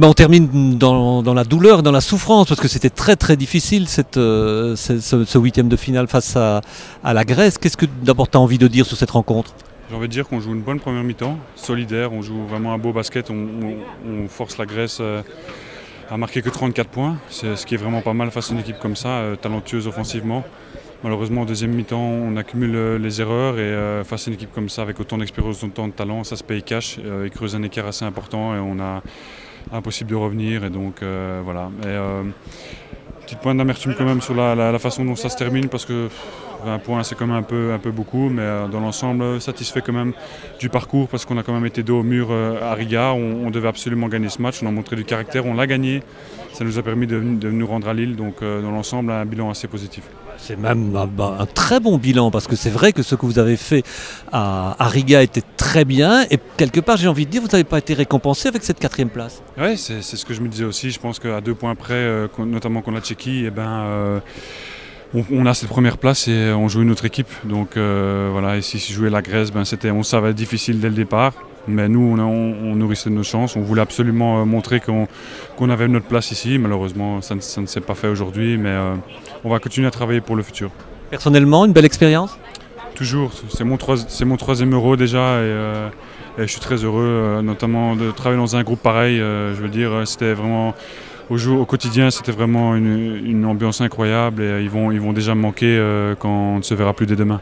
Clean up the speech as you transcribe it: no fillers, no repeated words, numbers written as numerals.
On termine dans la douleur, dans la souffrance, parce que c'était très très difficile ce huitième de finale face à la Grèce. Qu'est-ce que d'abord tu as envie de dire sur cette rencontre? J'ai envie de dire qu'on joue une bonne première mi-temps, solidaire, on joue vraiment un beau basket, on force la Grèce à marquer que 34 points, ce qui est vraiment pas mal face à une équipe comme ça, talentueuse offensivement. Malheureusement, en deuxième mi-temps, on accumule les erreurs et face à une équipe comme ça, avec autant d'expérience, autant de talent, ça se paye cash. Ils creusent un écart assez important et on a impossible de revenir. Et donc voilà. Petit point d'amertume quand même sur la façon dont ça se termine parce que 20 points c'est quand même un peu beaucoup, mais dans l'ensemble satisfait quand même du parcours parce qu'on a quand même été dos au mur à Riga. On devait absolument gagner ce match, on a montré du caractère, on l'a gagné. Ça nous a permis de nous rendre à Lille, donc dans l'ensemble un bilan assez positif. C'est même un très bon bilan parce que c'est vrai que ce que vous avez fait à Riga était très bien et quelque part j'ai envie de dire vous n'avez pas été récompensé avec cette quatrième place. Oui, c'est ce que je me disais aussi. Je pense qu'à 2 points près, notamment contre la Tchéquie, on a cette première place et on joue une autre équipe. Donc voilà, et si jouer la Grèce, on savait être difficile dès le départ. Mais nous, on nourrissait nos chances. On voulait absolument montrer qu'on avait notre place ici. Malheureusement, ça ne s'est pas fait aujourd'hui, mais on va continuer à travailler pour le futur. Personnellement, une belle expérience? Toujours, c'est mon troisième Euro déjà et je suis très heureux, notamment de travailler dans un groupe pareil. Je veux dire, c'était vraiment au quotidien, c'était vraiment une ambiance incroyable et ils vont déjà me manquer quand on ne se verra plus dès demain.